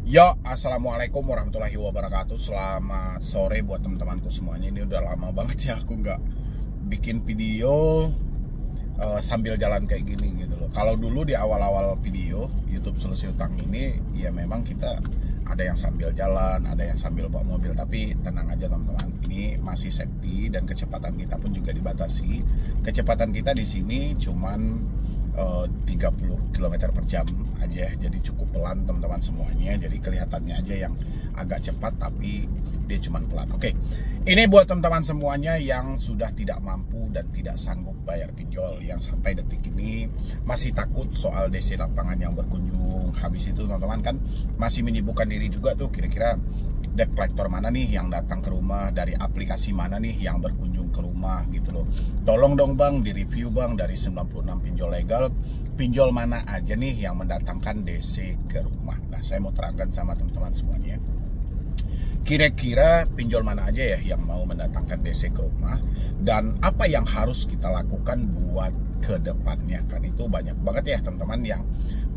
Yo, assalamualaikum warahmatullahi wabarakatuh. Selamat sore buat teman-temanku semuanya. Ini udah lama banget ya aku nggak bikin video sambil jalan kayak gini gitu loh. Kalau dulu di awal-awal video YouTube Solusi Utang ini, ya memang kita ada yang sambil jalan, ada yang sambil bawa mobil. Tapi tenang aja teman-teman, ini masih safety dan kecepatan kita pun juga dibatasi. Kecepatan kita di sini cuman 30 km per jam aja, jadi cukup pelan teman-teman semuanya. Jadi kelihatannya aja yang agak cepat, tapi dia cuman pelan. Oke, ini buat teman-teman semuanya yang sudah tidak mampu dan tidak sanggup bayar pinjol, yang sampai detik ini masih takut soal DC lapangan yang berkunjung. Habis itu teman-teman kan masih menyibukkan diri juga tuh, kira-kira debt collector mana nih yang datang ke rumah, dari aplikasi mana nih yang berkunjung ke rumah gitu loh. Tolong dong bang, direview bang, dari 96 pinjol legal, pinjol mana aja nih yang mendatangkan DC ke rumah. Nah, saya mau terangkan sama teman-teman semuanya, kira-kira pinjol mana aja ya yang mau mendatangkan DC ke rumah, dan apa yang harus kita lakukan buat ke depannya. Kan itu banyak banget ya teman-teman yang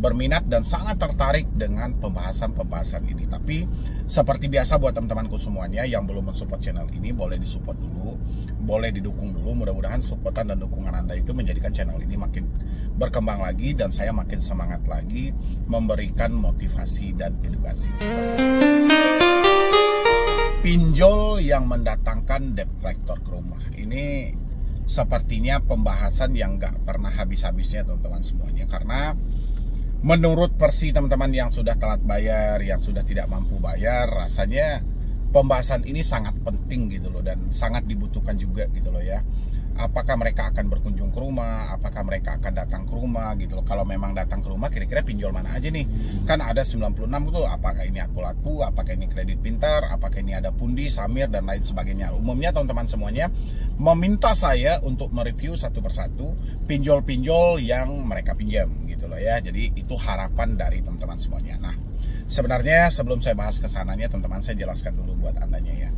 berminat dan sangat tertarik dengan pembahasan-pembahasan ini. Tapi seperti biasa buat teman-temanku semuanya yang belum mensupport channel ini, boleh disupport dulu, boleh didukung dulu. Mudah-mudahan supportan dan dukungan Anda itu menjadikan channel ini makin berkembang lagi dan saya makin semangat lagi memberikan motivasi dan edukasi. Pinjol yang mendatangkan debt collector ke rumah ini sepertinya pembahasan yang nggak pernah habis-habisnya teman-teman semuanya. Karena menurut versi teman-teman yang sudah telat bayar, yang sudah tidak mampu bayar, rasanya pembahasan ini sangat penting gitu loh, dan sangat dibutuhkan juga gitu loh ya. Apakah mereka akan berkunjung ke rumah, apakah mereka akan datang ke rumah gitu loh. Kalau memang datang ke rumah, kira-kira pinjol mana aja nih? Kan ada 96 tuh, apakah ini Aku Laku, apakah ini Kredit Pintar, apakah ini ada Pundi, Samir, dan lain sebagainya. Umumnya teman-teman semuanya meminta saya untuk mereview satu persatu pinjol-pinjol yang mereka pinjam gitu loh ya. Jadi itu harapan dari teman-teman semuanya. Nah, sebenarnya sebelum saya bahas kesananya, teman-teman, saya jelaskan dulu buat andanya ya.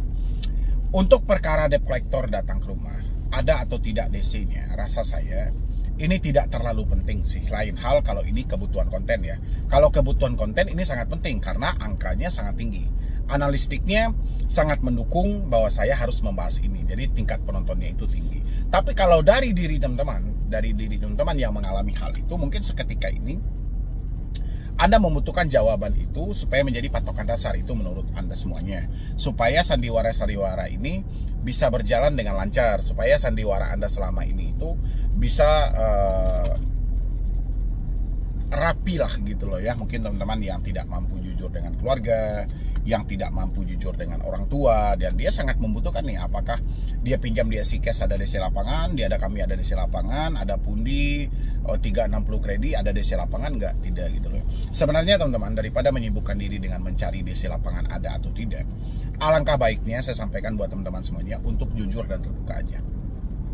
Untuk perkara debt collector datang ke rumah, ada atau tidak DC-nya, rasa saya ini tidak terlalu penting sih. Lain hal kalau ini kebutuhan konten ya. Kalau kebutuhan konten ini sangat penting karena angkanya sangat tinggi. Analistiknya sangat mendukung bahwa saya harus membahas ini. Jadi tingkat penontonnya itu tinggi. Tapi kalau dari diri teman-teman yang mengalami hal itu, mungkin seketika ini Anda membutuhkan jawaban itu supaya menjadi patokan dasar itu menurut Anda semuanya. Supaya sandiwara-sandiwara ini bisa berjalan dengan lancar. Supaya sandiwara Anda selama ini itu bisa rapi lah gitu loh ya. Mungkin teman-teman yang tidak mampu jujur dengan keluarga, yang tidak mampu jujur dengan orang tua, dan dia sangat membutuhkan nih, apakah dia pinjam di SICAS ada DC lapangan, kami ada DC lapangan, ada Pundi 360 Kredit ada DC lapangan nggak? Tidak gitu loh. Sebenarnya teman-teman, daripada menyibukkan diri dengan mencari DC lapangan ada atau tidak, alangkah baiknya saya sampaikan buat teman-teman semuanya untuk jujur dan terbuka aja.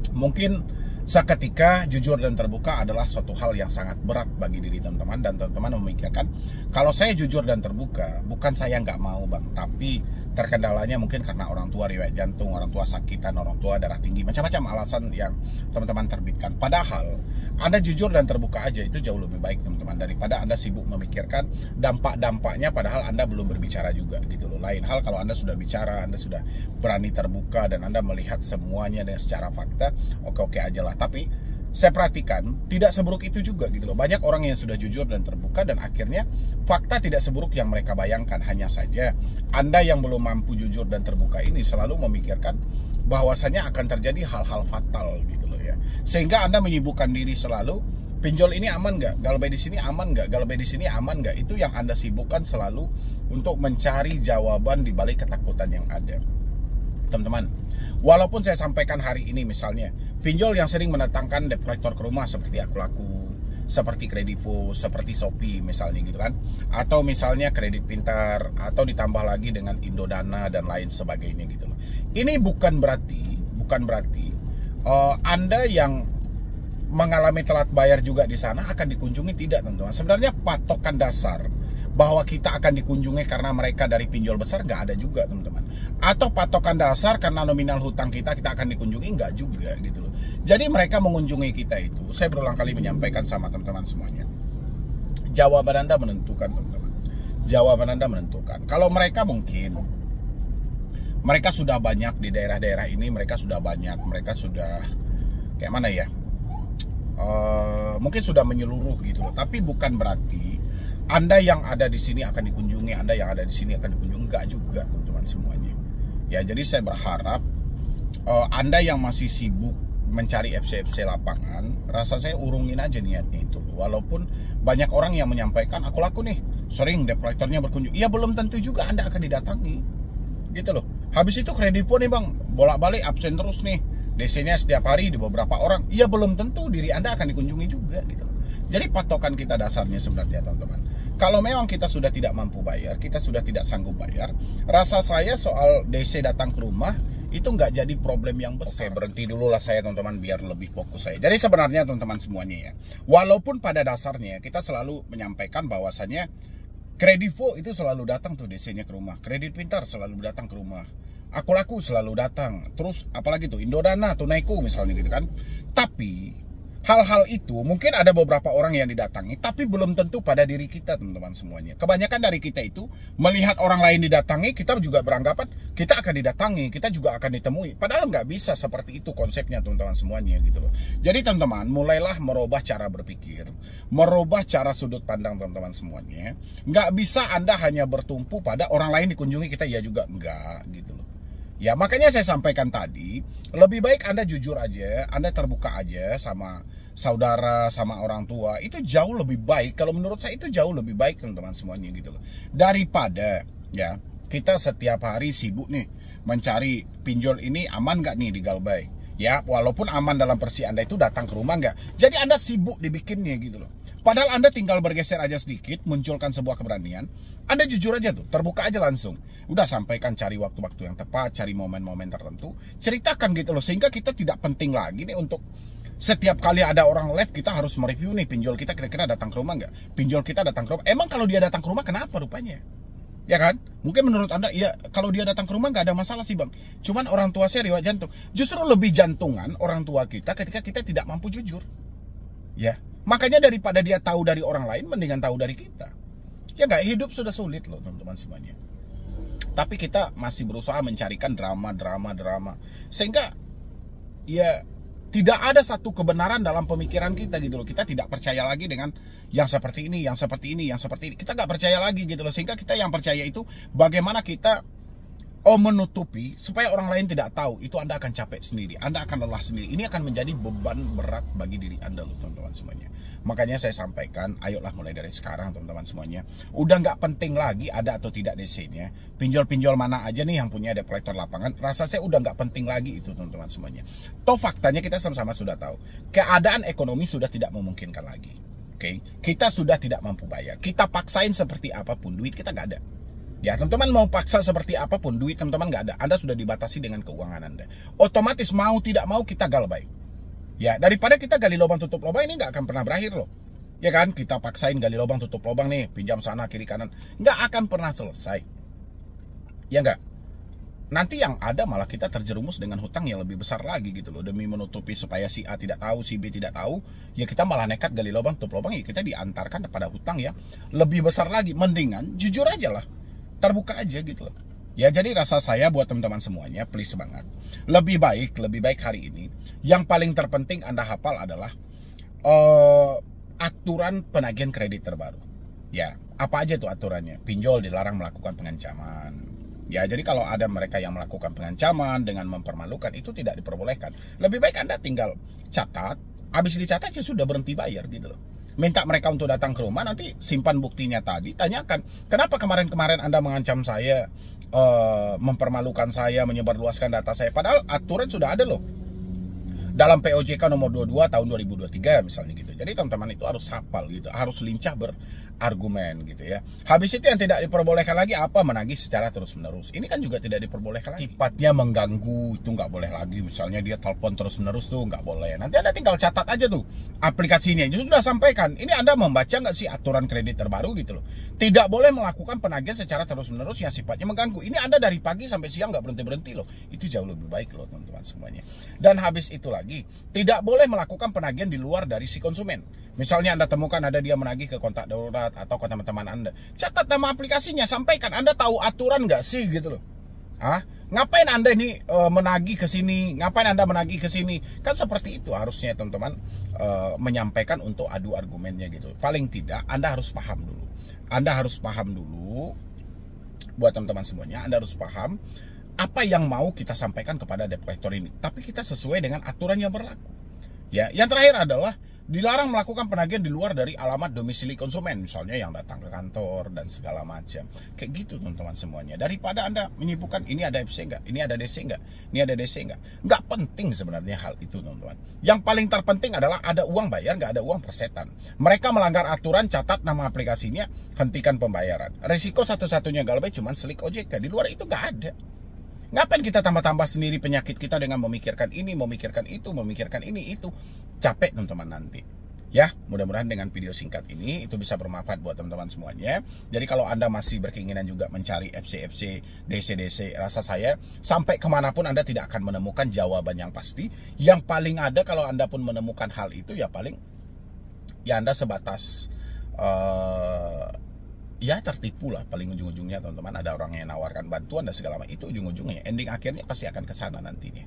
Mungkin seketika jujur dan terbuka adalah suatu hal yang sangat berat bagi diri teman-teman, dan teman-teman memikirkan, kalau saya jujur dan terbuka, bukan saya nggak mau bang, tapi terkendalanya mungkin karena orang tua riwayat jantung, orang tua sakitan, orang tua darah tinggi, macam-macam alasan yang teman-teman terbitkan. Padahal Anda jujur dan terbuka aja itu jauh lebih baik teman-teman, daripada Anda sibuk memikirkan dampak-dampaknya padahal Anda belum berbicara juga gitu loh. Lain hal kalau Anda sudah bicara, Anda sudah berani terbuka, dan Anda melihat semuanya dengan secara fakta, oke-oke aja lah. Tapi saya perhatikan tidak seburuk itu juga gitu loh. Banyak orang yang sudah jujur dan terbuka, dan akhirnya fakta tidak seburuk yang mereka bayangkan. Hanya saja Anda yang belum mampu jujur dan terbuka ini selalu memikirkan bahwasanya akan terjadi hal-hal fatal gitu loh ya. Sehingga Anda menyibukkan diri selalu, pinjol ini aman nggak? Galbay di sini aman nggak? Galbay di sini aman nggak? Itu yang Anda sibukkan selalu untuk mencari jawaban di balik ketakutan yang ada. Teman-teman, walaupun saya sampaikan hari ini misalnya pinjol yang sering mendatangkan debt collector ke rumah seperti Aku Laku, seperti Kredivo, seperti Shopee misalnya gitu kan, atau misalnya Kredit Pintar, atau ditambah lagi dengan Indodana dan lain sebagainya gitu loh. Ini bukan berarti Anda yang mengalami telat bayar juga di sana akan dikunjungi, tidak teman-teman. Sebenarnya patokan dasar bahwa kita akan dikunjungi karena mereka dari pinjol besar nggak ada juga teman-teman. Atau patokan dasar karena nominal hutang kita akan dikunjungi, nggak juga gitu loh. Jadi mereka mengunjungi kita itu, saya berulang kali menyampaikan sama teman-teman semuanya, jawaban Anda menentukan teman-teman. jawaban Anda menentukan. Kalau mereka mungkin mereka sudah banyak di daerah-daerah ini, mereka sudah kayak mana ya? Mungkin sudah menyeluruh gitu loh. Tapi bukan berarti Anda yang ada di sini akan dikunjungi, Anda yang ada di sini akan dikunjungi. Enggak juga, teman-teman semuanya. Ya, jadi saya berharap Anda yang masih sibuk mencari FC lapangan, rasa saya urungin aja niatnya itu. Walaupun banyak orang yang menyampaikan, aku laku nih, sering debt collector-nya berkunjung. Ya belum tentu juga Anda akan didatangi, gitu loh. Habis itu Kredivo nih bang, bolak-balik absen terus nih, DC-nya setiap hari di beberapa orang. Ya belum tentu diri Anda akan dikunjungi juga, gitu loh. Jadi patokan kita dasarnya sebenarnya teman-teman, kalau memang kita sudah tidak mampu bayar, kita sudah tidak sanggup bayar, rasa saya soal DC datang ke rumah itu nggak jadi problem yang besar. Oke, berhenti dulu lah saya teman-teman biar lebih fokus saya. Jadi sebenarnya teman-teman semuanya ya, walaupun pada dasarnya kita selalu menyampaikan bahwasannya Kredivo itu selalu datang tuh DC-nya ke rumah, Kredit Pintar selalu datang ke rumah, Aku Laku selalu datang, terus apalagi tuh Indodana, Tunaiku misalnya gitu kan. Tapi hal-hal itu mungkin ada beberapa orang yang didatangi, tapi belum tentu pada diri kita teman-teman semuanya. Kebanyakan dari kita itu melihat orang lain didatangi, kita juga beranggapan kita akan didatangi, kita juga akan ditemui. Padahal nggak bisa seperti itu konsepnya teman-teman semuanya gitu loh. Jadi teman-teman mulailah merubah cara berpikir, merubah cara sudut pandang teman-teman semuanya. Nggak bisa Anda hanya bertumpu pada orang lain dikunjungi kita, ya juga enggak gitu loh. Ya makanya saya sampaikan tadi, lebih baik Anda jujur aja, Anda terbuka aja sama saudara, sama orang tua. Itu jauh lebih baik, kalau menurut saya itu jauh lebih baik teman-teman semuanya gitu loh. Daripada ya kita setiap hari sibuk nih mencari pinjol ini aman nggak nih di Galbay. Ya walaupun aman dalam versi Anda itu datang ke rumah nggak. Jadi Anda sibuk dibikinnya gitu loh. Padahal Anda tinggal bergeser aja sedikit, munculkan sebuah keberanian, Anda jujur aja tuh, terbuka aja langsung. Udah sampaikan, cari waktu-waktu yang tepat, cari momen-momen tertentu, ceritakan gitu loh, sehingga kita tidak penting lagi nih untuk setiap kali ada orang live kita harus mereview nih, pinjol kita kira-kira datang ke rumah nggak? Pinjol kita datang ke rumah, emang kalau dia datang ke rumah kenapa rupanya? Ya kan? Mungkin menurut Anda, ya kalau dia datang ke rumah nggak ada masalah sih bang. Cuman orang tua saya riwayat jantung. Justru lebih jantungan orang tua kita ketika kita tidak mampu jujur. Ya. Makanya daripada dia tahu dari orang lain, mendingan tahu dari kita. Ya nggak, hidup sudah sulit loh teman-teman semuanya. Tapi kita masih berusaha mencarikan drama. Sehingga ya tidak ada satu kebenaran dalam pemikiran kita gitu loh. Kita tidak percaya lagi dengan yang seperti ini, yang seperti ini, yang seperti ini. Kita nggak percaya lagi gitu loh. Sehingga kita yang percaya itu bagaimana kita menutupi supaya orang lain tidak tahu. Itu Anda akan capek sendiri, Anda akan lelah sendiri. Ini akan menjadi beban berat bagi diri Anda loh teman-teman semuanya. Makanya saya sampaikan, ayolah mulai dari sekarang teman-teman semuanya. Udah nggak penting lagi ada atau tidak DC-nya. Pinjol-pinjol mana aja nih yang punya debt collector lapangan, rasa saya udah nggak penting lagi itu teman-teman semuanya. Toh faktanya kita sama-sama sudah tahu, keadaan ekonomi sudah tidak memungkinkan lagi. Oke, kita sudah tidak mampu bayar. Kita paksain seperti apapun, duit kita nggak ada. Ya teman-teman mau paksa seperti apapun, duit teman-teman nggak ada. Anda sudah dibatasi dengan keuangan Anda. Otomatis mau tidak mau kita galbay. Ya daripada kita gali lubang tutup lubang, ini nggak akan pernah berakhir loh. Ya kan, kita paksain gali lubang tutup lubang nih, pinjam sana kiri kanan, nggak akan pernah selesai. Ya nggak. Nanti yang ada malah kita terjerumus dengan hutang yang lebih besar lagi gitu loh. Demi menutupi supaya si A tidak tahu, si B tidak tahu, ya kita malah nekat gali lubang tutup lubang, ya kita diantarkan kepada hutang ya lebih besar lagi. Mendingan jujur aja lah, terbuka aja gitu loh. Ya jadi rasa saya buat teman-teman semuanya, please banget, lebih baik hari ini yang paling terpenting Anda hafal adalah aturan penagihan kredit terbaru. Ya apa aja tuh aturannya? Pinjol dilarang melakukan pengancaman. Ya jadi kalau ada mereka yang melakukan pengancaman dengan mempermalukan, itu tidak diperbolehkan. Lebih baik Anda tinggal catat, habis dicatat ya sudah, berhenti bayar gitu loh. Minta mereka untuk datang ke rumah, nanti simpan buktinya tadi, tanyakan, kenapa kemarin-kemarin Anda mengancam saya, mempermalukan saya, menyebarluaskan data saya, padahal aturan sudah ada loh dalam POJK nomor 22 tahun 2023 misalnya gitu. Jadi teman-teman itu harus hafal gitu, harus lincah berargumen gitu ya. Habis itu yang tidak diperbolehkan lagi apa? Menagih secara terus-menerus. Ini kan juga tidak diperbolehkan lagi. Sifatnya mengganggu, itu nggak boleh lagi. Misalnya dia telepon terus-menerus tuh nggak boleh. Nanti Anda tinggal catat aja tuh aplikasinya. Justru sudah sampaikan, ini Anda membaca nggak sih aturan kredit terbaru gitu loh. Tidak boleh melakukan penagihan secara terus-menerus yang sifatnya mengganggu. Ini Anda dari pagi sampai siang nggak berhenti-berhenti loh. Itu jauh lebih baik loh teman-teman semuanya. Dan habis itu lagi, lagi, tidak boleh melakukan penagihan di luar dari si konsumen. Misalnya Anda temukan ada dia menagih ke kontak darurat atau ke teman-teman Anda, catat nama aplikasinya, sampaikan. Anda tahu aturan nggak sih gitu loh. Ngapain Anda ini menagih ke sini? Ngapain Anda menagih ke sini? Kan seperti itu harusnya teman-teman menyampaikan untuk adu argumennya gitu. Paling tidak Anda harus paham dulu. Anda harus paham dulu, buat teman-teman semuanya, Anda harus paham apa yang mau kita sampaikan kepada debt collector ini. Tapi kita sesuai dengan aturan yang berlaku. Ya, yang terakhir adalah dilarang melakukan penagihan di luar dari alamat domisili konsumen, misalnya yang datang ke kantor dan segala macam. Kayak gitu teman-teman semuanya. Daripada Anda menyibukkan ini ada FC enggak, ini ada DC enggak, ini ada DC enggak. Enggak penting sebenarnya hal itu teman-teman. Yang paling terpenting adalah ada uang bayar, enggak ada uang persetan. Mereka melanggar aturan, catat nama aplikasinya, hentikan pembayaran. Resiko satu-satunya galbay cuma slik OJK. Di luar itu enggak ada. Ngapain kita tambah-tambah sendiri penyakit kita dengan memikirkan ini, memikirkan itu, memikirkan ini, itu. Capek teman-teman nanti. Ya, mudah-mudahan dengan video singkat ini itu bisa bermanfaat buat teman-teman semuanya. Jadi kalau Anda masih berkeinginan juga mencari FC-FC, DC-DC, rasa saya sampai kemanapun Anda tidak akan menemukan jawaban yang pasti. Yang paling ada kalau Anda pun menemukan hal itu, ya paling ya Anda sebatas ya tertipu lah paling ujung-ujungnya teman-teman. Ada orang yang nawarkan bantuan dan segala macam, itu ujung-ujungnya, ending akhirnya pasti akan ke sana nantinya.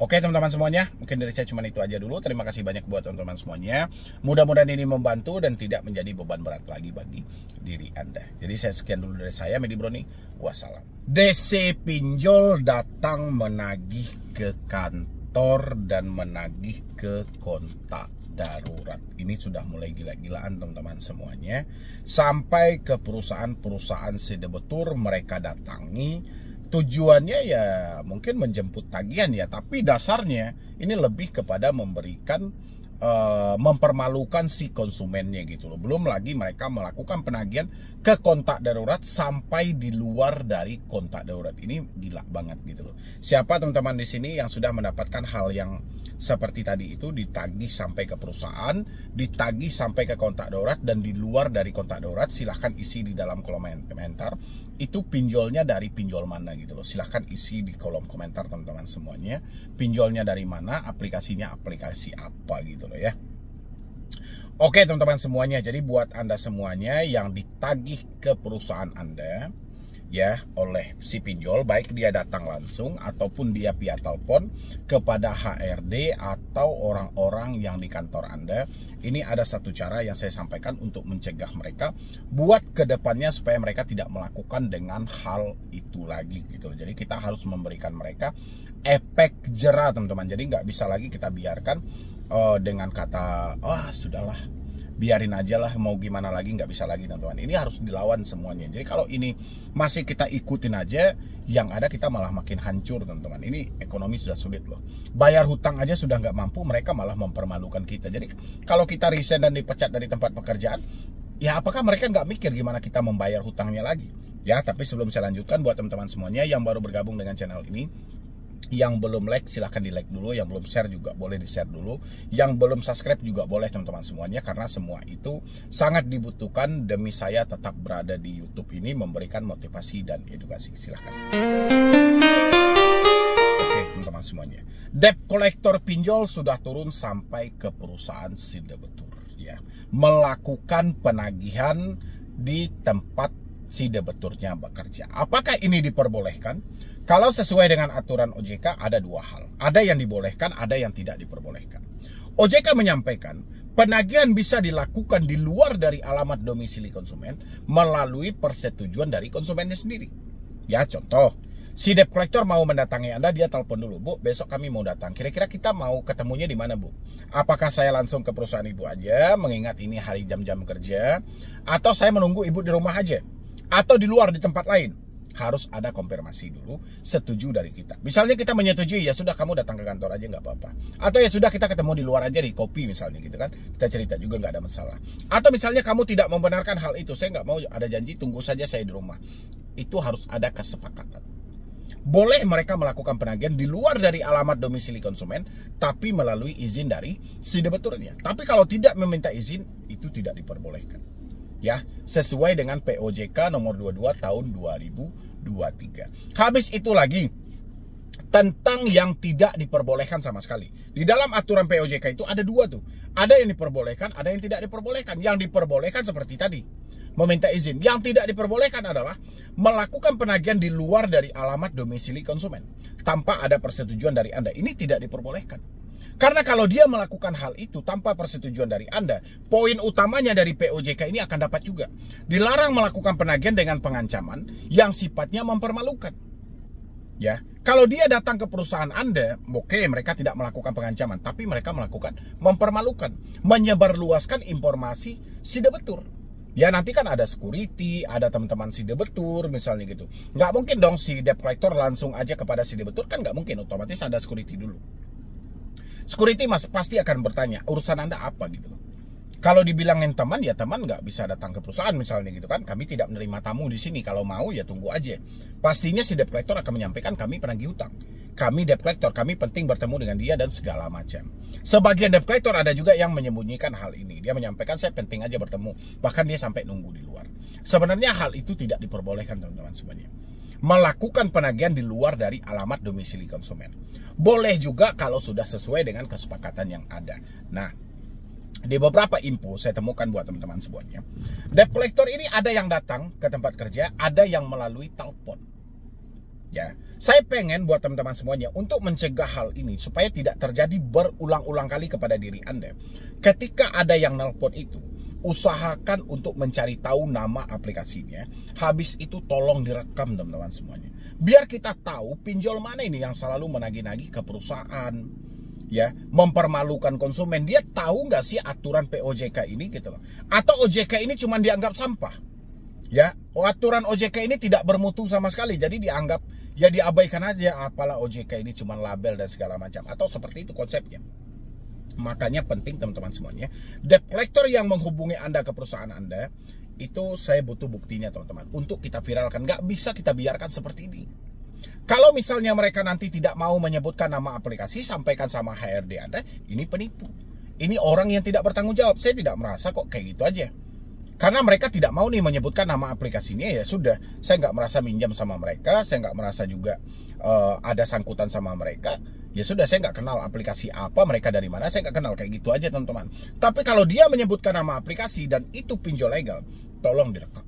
Oke teman-teman semuanya, mungkin dari saya cuma itu aja dulu. Terima kasih banyak buat teman-teman semuanya. Mudah-mudahan ini membantu dan tidak menjadi beban berat lagi bagi diri Anda. Jadi saya sekian dulu dari saya, Medi Broni. Wassalam. DC pinjol datang menagih ke kantor dan menagih ke kontak darurat. Ini sudah mulai gila-gilaan teman-teman semuanya. Sampai ke perusahaan-perusahaan sedebetur mereka datangi. Tujuannya ya mungkin menjemput tagihan ya, tapi dasarnya ini lebih kepada memberikan mempermalukan si konsumennya gitu loh. Belum lagi mereka melakukan penagihan ke kontak darurat sampai di luar dari kontak darurat. Ini gila banget gitu loh. Siapa teman-teman di sini yang sudah mendapatkan hal yang seperti tadi itu, ditagih sampai ke perusahaan, ditagih sampai ke kontak darurat dan di luar dari kontak darurat, silahkan isi di dalam kolom komentar. Itu pinjolnya dari pinjol mana gitu loh. Silahkan isi di kolom komentar teman-teman semuanya. Pinjolnya dari mana, aplikasinya aplikasi apa gitu loh ya. Oke teman-teman semuanya, jadi buat Anda semuanya yang ditagih ke perusahaan Anda ya oleh si pinjol, baik dia datang langsung ataupun dia via telepon kepada HRD atau orang-orang yang di kantor Anda, ini ada satu cara yang saya sampaikan untuk mencegah mereka buat kedepannya supaya mereka tidak melakukan dengan hal itu lagi gitu loh. Jadi kita harus memberikan mereka efek jera teman-teman. Jadi nggak bisa lagi kita biarkan dengan kata sudahlah, biarin aja lah, mau gimana lagi, nggak bisa lagi teman-teman. Ini harus dilawan semuanya. Jadi kalau ini masih kita ikutin aja, yang ada kita malah makin hancur teman-teman. Ini ekonomi sudah sulit loh. Bayar hutang aja sudah nggak mampu, mereka malah mempermalukan kita. Jadi kalau kita resign dan dipecat dari tempat pekerjaan, ya apakah mereka nggak mikir gimana kita membayar hutangnya lagi? Ya, tapi sebelum saya lanjutkan, buat teman-teman semuanya yang baru bergabung dengan channel ini, yang belum like silahkan di like dulu, yang belum share juga boleh di share dulu, yang belum subscribe juga boleh teman-teman semuanya, karena semua itu sangat dibutuhkan demi saya tetap berada di YouTube ini memberikan motivasi dan edukasi. Silahkan. Oke teman-teman semuanya, debt collector pinjol sudah turun sampai ke perusahaan sedebetur ya, melakukan penagihan di tempat si debeturnya bekerja. Apakah ini diperbolehkan? Kalau sesuai dengan aturan OJK ada dua hal. Ada yang dibolehkan, ada yang tidak diperbolehkan. OJK menyampaikan penagihan bisa dilakukan di luar dari alamat domisili konsumen melalui persetujuan dari konsumennya sendiri. Ya contoh, si debt collector mau mendatangi Anda, dia telepon dulu, Bu, besok kami mau datang. Kira-kira kita mau ketemunya di mana, Bu? Apakah saya langsung ke perusahaan Ibu aja, mengingat ini hari jam-jam kerja, atau saya menunggu Ibu di rumah aja? Atau di luar di tempat lain? Harus ada konfirmasi dulu, setuju dari kita. Misalnya kita menyetujui, ya sudah kamu datang ke kantor aja nggak apa-apa. Atau ya sudah kita ketemu di luar aja di kopi misalnya gitu kan. Kita cerita juga nggak ada masalah. Atau misalnya kamu tidak membenarkan hal itu, saya nggak mau ada janji, tunggu saja saya di rumah. Itu harus ada kesepakatan. Boleh mereka melakukan penagihan di luar dari alamat domisili konsumen, tapi melalui izin dari si debeturnya. Tapi kalau tidak meminta izin, itu tidak diperbolehkan. Ya, sesuai dengan POJK nomor 22 tahun 2023. Habis itu lagi, tentang yang tidak diperbolehkan sama sekali. Di dalam aturan POJK itu ada dua tuh. Ada yang diperbolehkan, ada yang tidak diperbolehkan. Yang diperbolehkan seperti tadi, meminta izin. Yang tidak diperbolehkan adalah melakukan penagihan di luar dari alamat domisili konsumen tanpa ada persetujuan dari Anda. Ini tidak diperbolehkan. Karena kalau dia melakukan hal itu tanpa persetujuan dari Anda, poin utamanya dari POJK ini akan dapat juga. Dilarang melakukan penagihan dengan pengancaman yang sifatnya mempermalukan. Ya, kalau dia datang ke perusahaan Anda, oke, mereka tidak melakukan pengancaman, tapi mereka melakukan mempermalukan, menyebarluaskan informasi si debetur. Ya, nanti kan ada security, ada teman-teman si debetur misalnya gitu. Nggak mungkin dong si debt collector langsung aja kepada si debetur, kan nggak mungkin, otomatis ada security dulu. Security pasti akan bertanya, urusan Anda apa gitu loh. Kalau dibilangin teman, ya teman nggak bisa datang ke perusahaan misalnya gitu kan. Kami tidak menerima tamu di sini. Kalau mau ya tunggu aja. Pastinya si debt collector akan menyampaikan kami penagih hutang. Kami debt collector, kami penting bertemu dengan dia dan segala macam. Sebagian debt collector ada juga yang menyembunyikan hal ini. Dia menyampaikan saya penting aja bertemu. Bahkan dia sampai nunggu di luar. Sebenarnya hal itu tidak diperbolehkan teman-teman semuanya. Melakukan penagihan di luar dari alamat domisili konsumen. Boleh juga kalau sudah sesuai dengan kesepakatan yang ada. Nah, di beberapa info saya temukan buat teman-teman semuanya, debt collector ini ada yang datang ke tempat kerja, ada yang melalui telepon. Ya, saya pengen buat teman-teman semuanya untuk mencegah hal ini supaya tidak terjadi berulang-ulang kali kepada diri Anda. Ketika ada yang nelpon itu, usahakan untuk mencari tahu nama aplikasinya. Habis itu tolong direkam teman-teman semuanya. Biar kita tahu pinjol mana ini yang selalu menagih-nagih ke perusahaan. Ya, mempermalukan konsumen. Dia tahu nggak sih aturan POJK ini gitu loh. Atau OJK ini cuma dianggap sampah. Ya, aturan OJK ini tidak bermutu sama sekali. Jadi dianggap, ya diabaikan aja. Apalah OJK ini cuma label dan segala macam. Atau seperti itu konsepnya. Makanya penting teman-teman semuanya, debt collector yang menghubungi Anda ke perusahaan Anda, itu saya butuh buktinya teman-teman. Untuk kita viralkan. Nggak bisa kita biarkan seperti ini. Kalau misalnya mereka nanti tidak mau menyebutkan nama aplikasi, sampaikan sama HRD Anda, ini penipu. Ini orang yang tidak bertanggung jawab. Saya tidak merasa kok kayak gitu aja. Karena mereka tidak mau nih menyebutkan nama aplikasinya, ya sudah. Saya nggak merasa minjam sama mereka, saya nggak merasa juga ada sangkutan sama mereka. Ya sudah, saya nggak kenal aplikasi apa, mereka dari mana, saya nggak kenal, kayak gitu aja teman-teman. Tapi kalau dia menyebutkan nama aplikasi dan itu pinjol legal, tolong direkam.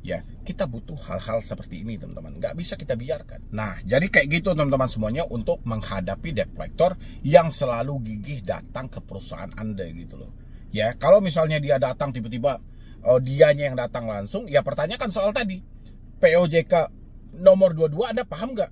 Ya, kita butuh hal-hal seperti ini teman-teman. Nggak bisa kita biarkan. Nah, jadi kayak gitu teman-teman semuanya untuk menghadapi debt collector yang selalu gigih datang ke perusahaan Anda gitu loh. Ya, kalau misalnya dia datang tiba-tiba, dianya yang datang langsung, ya pertanyakan soal tadi. POJK nomor 22 Anda paham nggak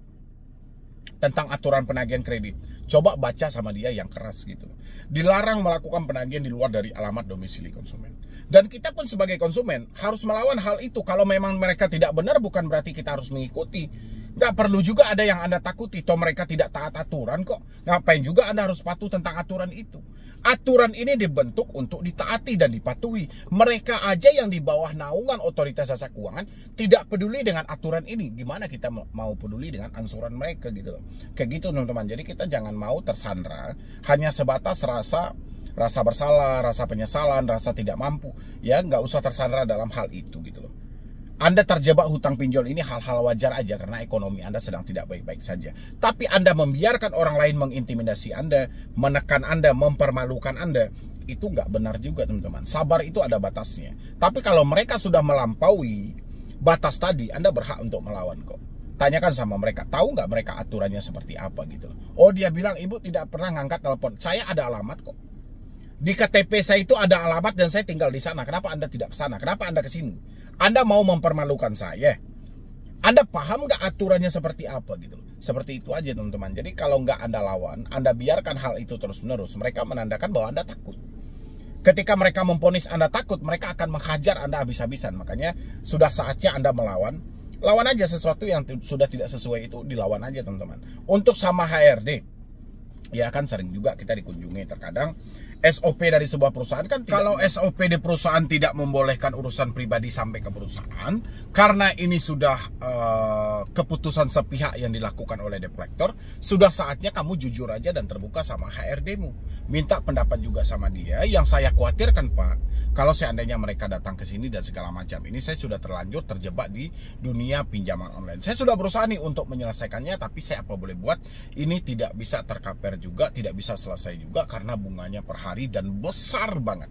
tentang aturan penagihan kredit? Coba baca sama dia yang keras gitu loh. Dilarang melakukan penagihan di luar dari alamat domisili konsumen. Dan kita pun sebagai konsumen harus melawan hal itu. Kalau memang mereka tidak benar, bukan berarti kita harus mengikuti. Nggak perlu juga ada yang Anda takuti. Toh mereka tidak taat aturan kok. Ngapain juga Anda harus patuh tentang aturan itu? Aturan ini dibentuk untuk ditaati dan dipatuhi. Mereka aja yang di bawah naungan otoritas jasa keuangan tidak peduli dengan aturan ini. Gimana kita mau peduli dengan angsuran mereka gitu loh. Kayak gitu teman-teman. Jadi kita jangan mau tersandra hanya sebatas rasa bersalah, rasa penyesalan, rasa tidak mampu. Ya, nggak usah tersandra dalam hal itu gitu loh. Anda terjebak hutang pinjol ini hal-hal wajar aja karena ekonomi Anda sedang tidak baik-baik saja. Tapi Anda membiarkan orang lain mengintimidasi Anda, menekan Anda, mempermalukan Anda, itu nggak benar juga teman-teman. Sabar itu ada batasnya. Tapi kalau mereka sudah melampaui batas tadi, Anda berhak untuk melawan kok. Tanyakan sama mereka, tahu nggak mereka aturannya seperti apa gitu loh. Oh, dia bilang ibu tidak pernah ngangkat telepon. Saya ada alamat kok. Di KTP saya itu ada alamat dan saya tinggal di sana. Kenapa Anda tidak ke sana? Kenapa Anda ke sini? Anda mau mempermalukan saya? Anda paham nggak aturannya seperti apa gitu loh? Seperti itu aja teman-teman. Jadi kalau nggak Anda lawan, Anda biarkan hal itu terus-menerus, mereka menandakan bahwa Anda takut. Ketika mereka memvonis Anda takut, mereka akan menghajar Anda habis-habisan. Makanya sudah saatnya Anda melawan. Lawan aja sesuatu yang sudah tidak sesuai itu, dilawan aja teman-teman. Untuk sama HRD, ya kan sering juga kita dikunjungi terkadang SOP dari sebuah perusahaan kan kalau SOP di perusahaan tidak membolehkan urusan pribadi sampai ke perusahaan, karena ini sudah keputusan sepihak yang dilakukan oleh debt collector, sudah saatnya kamu jujur aja dan terbuka sama HRD-mu. Minta pendapat juga sama dia. Yang saya khawatirkan Pak, kalau seandainya mereka datang ke sini dan segala macam, ini saya sudah terlanjur terjebak di dunia pinjaman online. Saya sudah berusaha nih untuk menyelesaikannya, tapi saya apa boleh buat, ini tidak bisa terkaper juga, tidak bisa selesai juga karena bunganya per hari dan besar banget.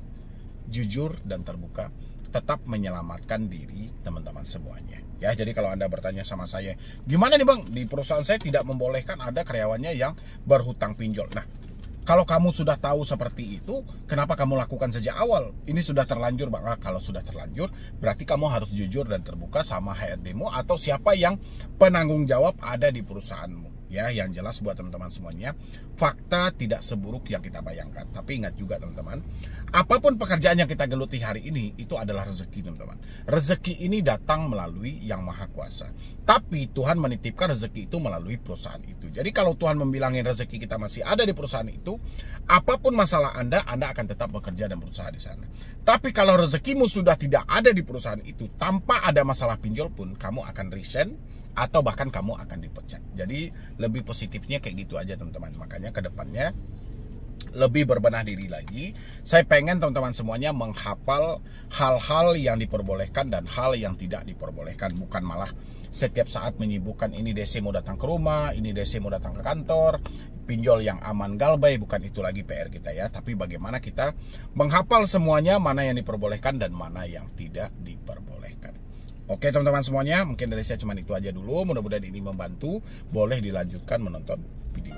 Jujur dan terbuka, tetap menyelamatkan diri teman-teman semuanya. Ya, jadi kalau Anda bertanya sama saya, gimana nih Bang, di perusahaan saya tidak membolehkan ada karyawannya yang berhutang pinjol. Nah, kalau kamu sudah tahu seperti itu, kenapa kamu lakukan sejak awal? Ini sudah terlanjur Bang. Nah, kalau sudah terlanjur, berarti kamu harus jujur dan terbuka sama HRD-mu atau siapa yang penanggung jawab ada di perusahaanmu. Ya, yang jelas buat teman-teman semuanya, fakta tidak seburuk yang kita bayangkan. Tapi ingat juga teman-teman, apapun pekerjaan yang kita geluti hari ini, itu adalah rezeki teman-teman. Rezeki ini datang melalui Yang Maha Kuasa. Tapi Tuhan menitipkan rezeki itu melalui perusahaan itu. Jadi kalau Tuhan membilangin rezeki kita masih ada di perusahaan itu, apapun masalah Anda akan tetap bekerja dan berusaha di sana. Tapi kalau rezekimu sudah tidak ada di perusahaan itu, tanpa ada masalah pinjol pun, kamu akan resign, atau bahkan kamu akan dipecat. Jadi lebih positifnya kayak gitu aja teman-teman. Makanya ke depannya lebih berbenah diri lagi. Saya pengen teman-teman semuanya menghafal hal-hal yang diperbolehkan dan hal yang tidak diperbolehkan. Bukan malah setiap saat menyibukkan ini DC mau datang ke rumah, ini DC mau datang ke kantor, pinjol yang aman galbay. Bukan itu lagi PR kita ya. Tapi bagaimana kita menghafal semuanya, mana yang diperbolehkan dan mana yang tidak diperbolehkan. Oke teman-teman semuanya, mungkin dari saya cuma itu aja dulu. Mudah-mudahan ini membantu. Boleh dilanjutkan menonton video.